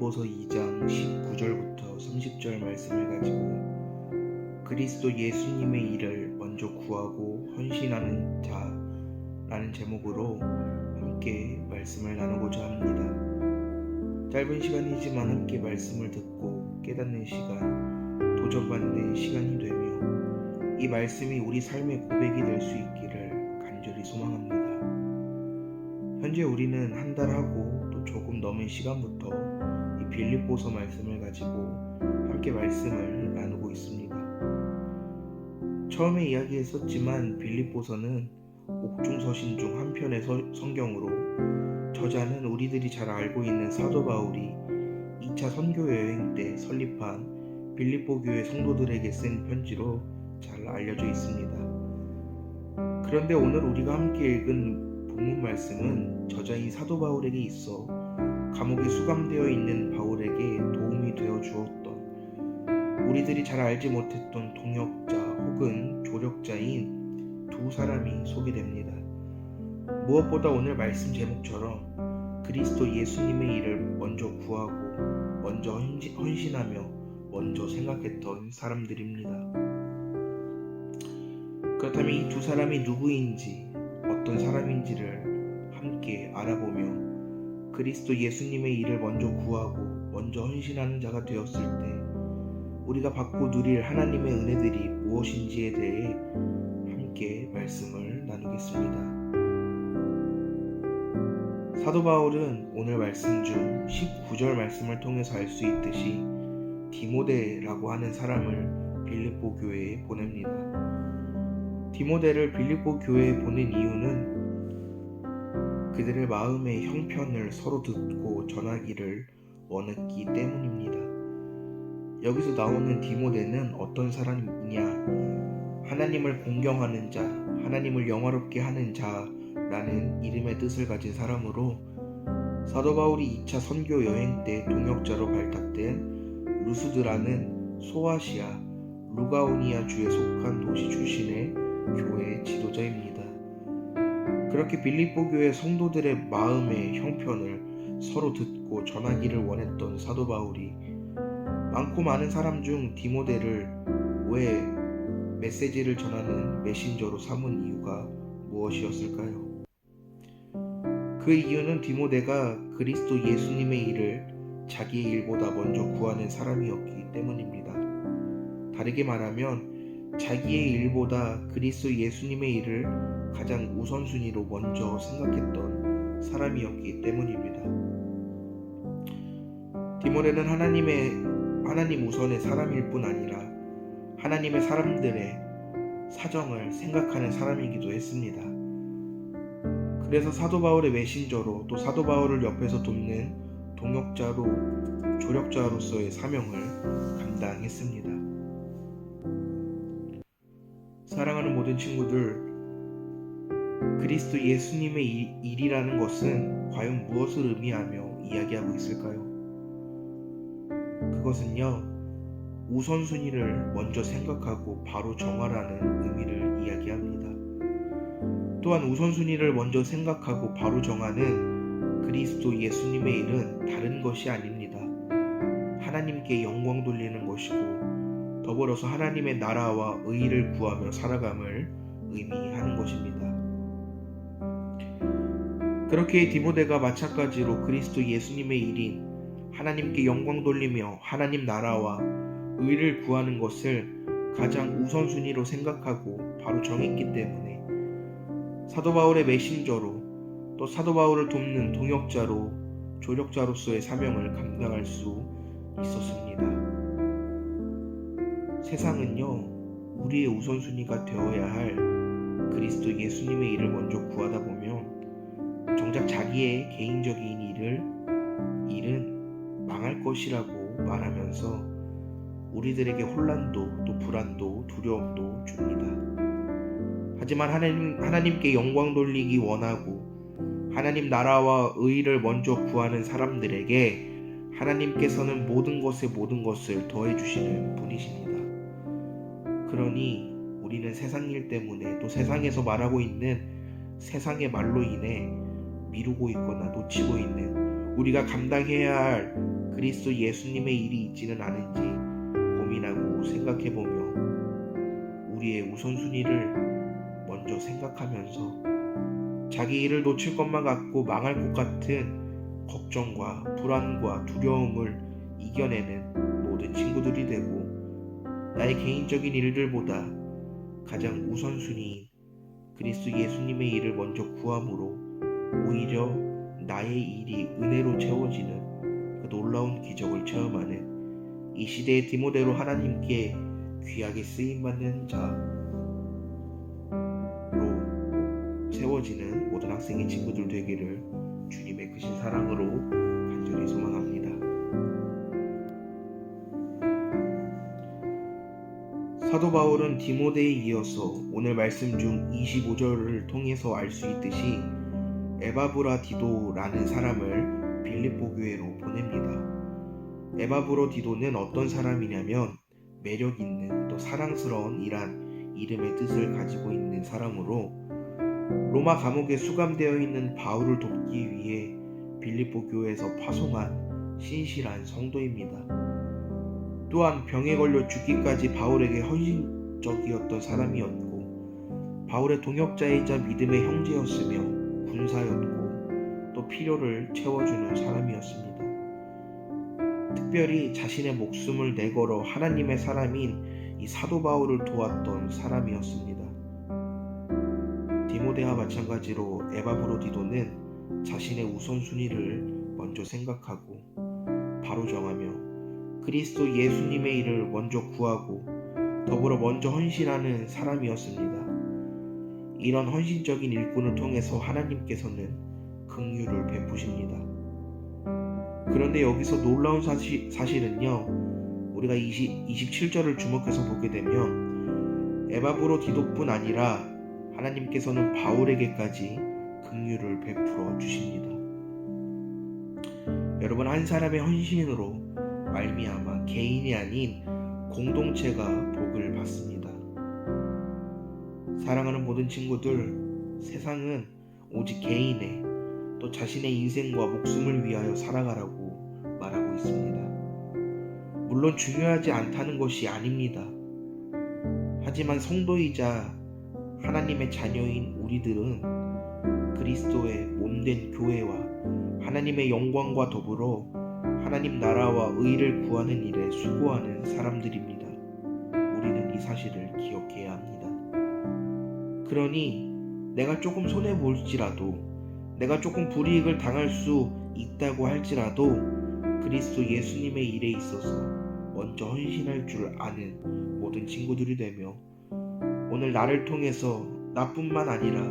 빌립보서 2장 19절부터 30절 말씀을 가지고 그리스도 예수님의 일을 먼저 구하고 헌신하는 자라는 제목으로 함께 말씀을 나누고자 합니다. 짧은 시간이지만 함께 말씀을 듣고 깨닫는 시간, 도전받는 시간이 되며 이 말씀이 우리 삶의 고백이 될 수 있기를 간절히 소망합니다. 현재 우리는 한 달하고 또 조금 넘은 시간부터 이 빌립보서 말씀을 가지고 함께 말씀을 나누고 있습니다. 처음에 이야기했었지만 빌립보서는 옥중서신 중 한 편의 성경으로 저자는 우리들이 잘 알고 있는 사도 바울이 2차 선교 여행 때 설립한 빌립보 교회 성도들에게 쓴 편지로 잘 알려져 있습니다. 그런데 오늘 우리가 함께 읽은 본문 말씀은 저자인 사도 바울에게 있어 감옥에 수감되어 있는 바울에게 도움이 되어 주었던 우리들이 잘 알지 못했던 동역자 혹은 조력자인 두 사람이 소개됩니다. 무엇보다 오늘 말씀 제목처럼 그리스도 예수님의 일을 먼저 구하고 먼저 헌신하며 먼저 생각했던 사람들입니다. 그렇다면 이 두 사람이 누구인지 어떤 사람인지를 함께 알아보며 그리스도 예수님의 일을 먼저 구하고 먼저 헌신하는 자가 되었을 때 우리가 받고 누릴 하나님의 은혜들이 무엇인지에 대해 함께 말씀을 나누겠습니다. 사도 바울은 오늘 말씀 중 19절 말씀을 통해서 알 수 있듯이 디모데라고 하는 사람을 빌립보 교회에 보냅니다. 디모데를 빌립보 교회에 보낸 이유는 그들의 마음의 형편을 서로 듣고 전하기를 원했기 때문입니다. 여기서 나오는 디모데는 어떤 사람이냐? 하나님을 공경하는 자, 하나님을 영화롭게 하는 자라는 이름의 뜻을 가진 사람으로 사도 바울이 2차 선교 여행 때 동역자로 발탁된 루스드라는 소아시아, 루가오니아 주에 속한 도시 출신의 교회의 지도자입니다. 그렇게 빌립보 교회 성도들의 마음의 형편을 서로 듣고 전하기를 원했던 사도 바울이 많고 많은 사람 중 디모데를 왜 메시지를 전하는 메신저로 삼은 이유가 무엇이었을까요? 그 이유는 디모데가 그리스도 예수님의 일을 자기의 일보다 먼저 구하는 사람이었기 때문입니다. 다르게 말하면 자기의 일보다 그리스도 예수님의 일을 가장 우선순위로 먼저 생각했던 사람이었기 때문입니다. 디모데는 하나님 우선의 사람일 뿐 아니라 하나님의 사람들의 사정을 생각하는 사람이기도 했습니다. 그래서 사도 바울의 메신저로 또 사도 바울을 옆에서 돕는 동역자로 조력자로서의 사명을 감당했습니다. 사랑하는 모든 친구들, 그리스도 예수님의 일이라는 것은 과연 무엇을 의미하며 이야기하고 있을까요? 그것은요, 우선순위를 먼저 생각하고 바로 정하라는 의미를 이야기합니다. 또한 우선순위를 먼저 생각하고 바로 정하는 그리스도 예수님의 일은 다른 것이 아닙니다. 하나님께 영광 돌리는 것이고 더불어서 하나님의 나라와 의를 구하며 살아감을 의미하는 것입니다. 그렇게 디모데가 마찬가지로 그리스도 예수님의 일인 하나님께 영광 돌리며 하나님 나라와 의를 구하는 것을 가장 우선순위로 생각하고 바로 정했기 때문에 사도 바울의 메신저로 또 사도 바울을 돕는 동역자로 조력자로서의 사명을 감당할 수 있었습니다. 세상은요, 우리의 우선순위가 되어야 할 그리스도 예수님의 일을 먼저 구하다 보면 정작 자기의 개인적인 일은 망할 것이라고 말하면서 우리들에게 혼란도 또 불안도 두려움도 줍니다. 하지만 하나님께 영광 돌리기 원하고 하나님 나라와 의를 먼저 구하는 사람들에게 하나님께서는 모든 것을 더해 주시는 분이십니다. 그러니 우리는 세상 일 때문에 또 세상에서 말하고 있는 세상의 말로 인해 미루고 있거나 놓치고 있는 우리가 감당해야 할 그리스도 예수님의 일이 있지는 않은지 고민하고 생각해보며 우리의 우선순위를 먼저 생각하면서 자기 일을 놓칠 것만 같고 망할 것 같은 걱정과 불안과 두려움을 이겨내는 모든 친구들이 되고, 나의 개인적인 일들보다 가장 우선순위인 그리스도 예수님의 일을 먼저 구함으로 오히려 나의 일이 은혜로 채워지는 그 놀라운 기적을 체험하는 이 시대의 디모데로 하나님께 귀하게 쓰임받는 자로 세워지는 모든 학생의 친구들 되기를 주님의 크신 사랑으로 간절히 소망합니다. 사도 바울은 디모데에 이어서 오늘 말씀 중 25절을 통해서 알 수 있듯이 에바브라디도라는 사람을 빌립보 교회로 보냅니다. 에바브라디도는 어떤 사람이냐면 매력 있는 또 사랑스러운 이란 이름의 뜻을 가지고 있는 사람으로 로마 감옥에 수감되어 있는 바울을 돕기 위해 빌립보 교회에서 파송한 신실한 성도입니다. 또한 병에 걸려 죽기까지 바울에게 헌신적이었던 사람이었고, 바울의 동역자이자 믿음의 형제였으며 군사였고 또 필요를 채워주는 사람이었습니다. 특별히 자신의 목숨을 내걸어 하나님의 사람인 이 사도 바울을 도왔던 사람이었습니다. 디모데와 마찬가지로 에바브로디도는 자신의 우선순위를 먼저 생각하고 바로 정하며 그리스도 예수님의 일을 먼저 구하고 더불어 먼저 헌신하는 사람이었습니다. 이런 헌신적인 일꾼을 통해서 하나님께서는 긍휼을 베푸십니다. 그런데 여기서 놀라운 사실은요, 우리가 27절을 주목해서 보게 되면 에바브로디도뿐 아니라 하나님께서는 바울에게까지 긍휼을 베풀어 주십니다. 여러분, 한 사람의 헌신으로 말미암아 개인이 아닌 공동체가 복을 받습니다. 사랑하는 모든 친구들, 세상은 오직 개인의 또 자신의 인생과 목숨을 위하여 살아가라고 말하고 있습니다. 물론 중요하지 않다는 것이 아닙니다. 하지만 성도이자 하나님의 자녀인 우리들은 그리스도의 몸된 교회와 하나님의 영광과 더불어 하나님 나라와 의를 구하는 일에 수고하는 사람들입니다. 우리는 이 사실을 기억해야 합니다. 그러니 내가 조금 손해볼지라도, 내가 조금 불이익을 당할 수 있다고 할지라도 그리스도 예수님의 일에 있어서 먼저 헌신할 줄 아는 모든 친구들이 되며, 오늘 나를 통해서 나뿐만 아니라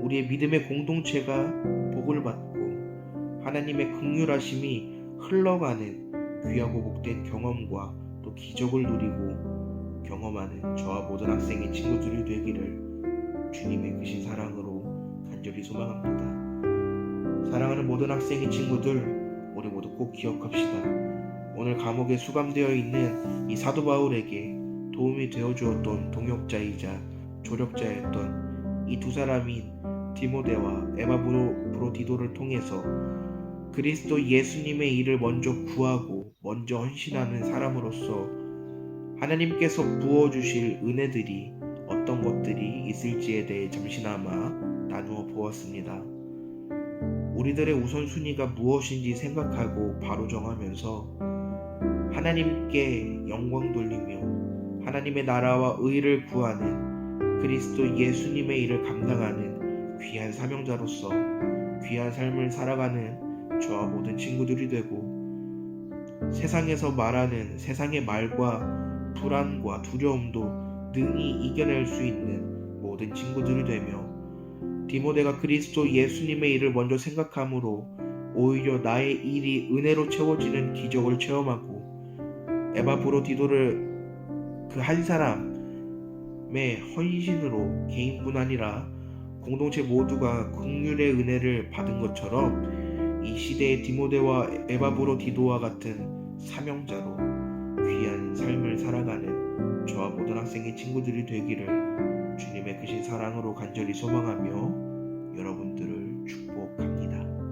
우리의 믿음의 공동체가 복을 받고 하나님의 긍휼하심이 흘러가는 귀하고 복된 경험과 또 기적을 누리고 경험하는 저와 모든 학생의 친구들이 되기를 주님의 크신 사랑으로 간절히 소망합니다. 사랑하는 모든 학생의 친구들, 우리 모두 꼭 기억합시다. 오늘 감옥에 수감되어 있는 이 사도 바울에게 도움이 되어주었던 동역자이자 조력자였던 이 두 사람인 디모데와 에바브로디도를 통해서 그리스도 예수님의 일을 먼저 구하고 먼저 헌신하는 사람으로서 하나님께서 부어주실 은혜들이 어떤 것들이 있을지에 대해 잠시나마 나누어 보았습니다. 우리들의 우선순위가 무엇인지 생각하고 바로 정하면서 하나님께 영광 돌리며 하나님의 나라와 의를 구하는 그리스도 예수님의 일을 감당하는 귀한 사명자로서 귀한 삶을 살아가는 저와 모든 친구들이 되고, 세상에서 말하는 세상의 말과 불안과 두려움도 능히 이겨낼 수 있는 모든 친구들이 되며, 디모데가 그리스도 예수님의 일을 먼저 생각함으로 오히려 나의 일이 은혜로 채워지는 기적을 체험하고, 에바브로디도를 그 한 사람의 헌신으로 개인뿐 아니라 공동체 모두가 긍휼의 은혜를 받은 것처럼 이 시대의 디모데와 에바브로디도와 같은 사명자로 귀한 삶을 살아가는 저와 모든 학생의 친구들이 되기를 주님의 크신 사랑으로 간절히 소망하며 여러분들을 축복합니다.